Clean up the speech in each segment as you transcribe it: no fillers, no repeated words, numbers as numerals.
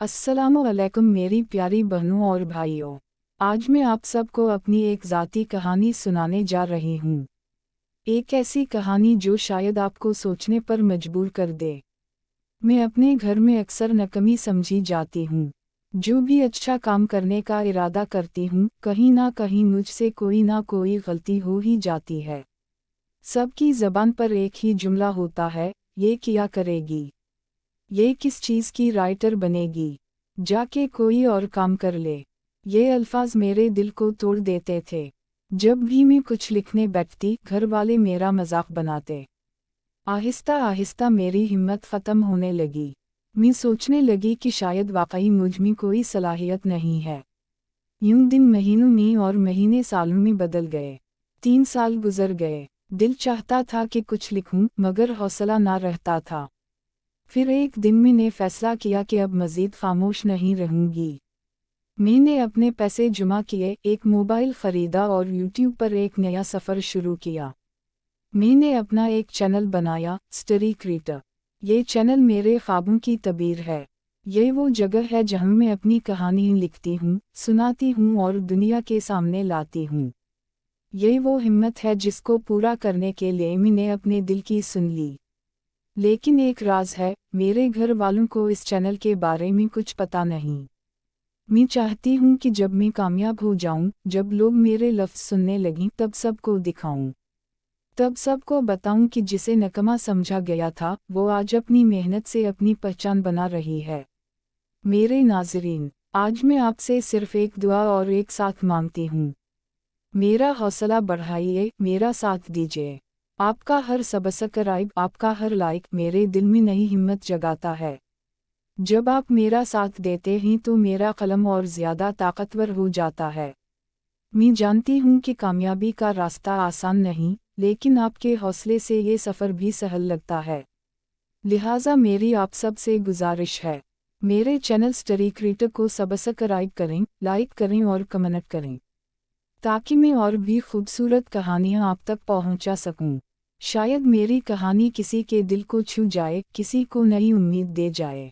अस्सलामुअलैकुम मेरी प्यारी बहनों और भाइयों। आज मैं आप सबको अपनी एक ज़ाती कहानी सुनाने जा रही हूँ। एक ऐसी कहानी जो शायद आपको सोचने पर मजबूर कर दे। मैं अपने घर में अक्सर नाकामी समझी जाती हूँ। जो भी अच्छा काम करने का इरादा करती हूँ, कहीं ना कहीं मुझसे कोई ना कोई गलती हो ही जाती है। सबकी ज़बान पर एक ही जुमला होता है, ये किया करेगी, ये किस चीज़ की राइटर बनेगी, जाके कोई और काम कर ले। ये अल्फाज मेरे दिल को तोड़ देते थे। जब भी मैं कुछ लिखने बैठती, घर वाले मेरा मजाक बनाते। आहिस्ता आहिस्ता मेरी हिम्मत ख़त्म होने लगी। मैं सोचने लगी कि शायद वाकई मुझ में कोई सलाहियत नहीं है। यूं दिन महीनों में और महीने सालों में बदल गए। 3 साल गुजर गए। दिल चाहता था कि कुछ लिखूं, मगर हौसला ना रहता था। फिर एक दिन मैंने फैसला किया कि अब मज़ीद खामोश नहीं रहूंगी। मैंने अपने पैसे जमा किए, एक मोबाइल ख़रीदा और यूट्यूब पर एक नया सफ़र शुरू किया। मैंने अपना एक चैनल बनाया, स्टोरी क्रिएटर। ये चैनल मेरे ख्वाबों की तबीर है। ये वो जगह है जहाँ मैं अपनी कहानी लिखती हूँ, सुनाती हूँ और दुनिया के सामने लाती हूँ। ये वो हिम्मत है जिसको पूरा करने के लिए मैंने अपने दिल की सुन ली। लेकिन एक राज है, मेरे घर वालों को इस चैनल के बारे में कुछ पता नहीं। मैं चाहती हूँ कि जब मैं कामयाब हो जाऊँ, जब लोग मेरे लफ्ज़ सुनने लगें, तब सबको दिखाऊँ। तब सबको बताऊँ कि जिसे नकमा समझा गया था, वो आज अपनी मेहनत से अपनी पहचान बना रही है। मेरे नाज़रीन, आज मैं आपसे सिर्फ़ एक दुआ और एक साथ मांगती हूँ। मेरा हौसला बढ़ाइए, मेरा साथ दीजिए। आपका हर सब्सक्राइब, आपका हर लाइक मेरे दिल में नई हिम्मत जगाता है। जब आप मेरा साथ देते हैं तो मेरा कलम और ज़्यादा ताकतवर हो जाता है। मैं जानती हूँ कि कामयाबी का रास्ता आसान नहीं, लेकिन आपके हौसले से ये सफ़र भी सहल लगता है। लिहाजा मेरी आप सब से गुजारिश है, मेरे चैनल स्टोरी क्रिएटर को सब्सक्राइब करें, लाइक करें और कमेंट करें, ताकि मैं और भी खूबसूरत कहानियाँ आप तक पहुँचा सकूँ। शायद मेरी कहानी किसी के दिल को छू जाए, किसी को नई उम्मीद दे जाए।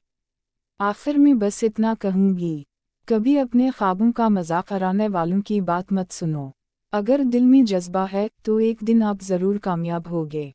आखिर में बस इतना कहूँगी, कभी अपने ख्वाबों का मजाक उड़ाने वालों की बात मत सुनो। अगर दिल में जज्बा है तो एक दिन आप ज़रूर कामयाब होगे।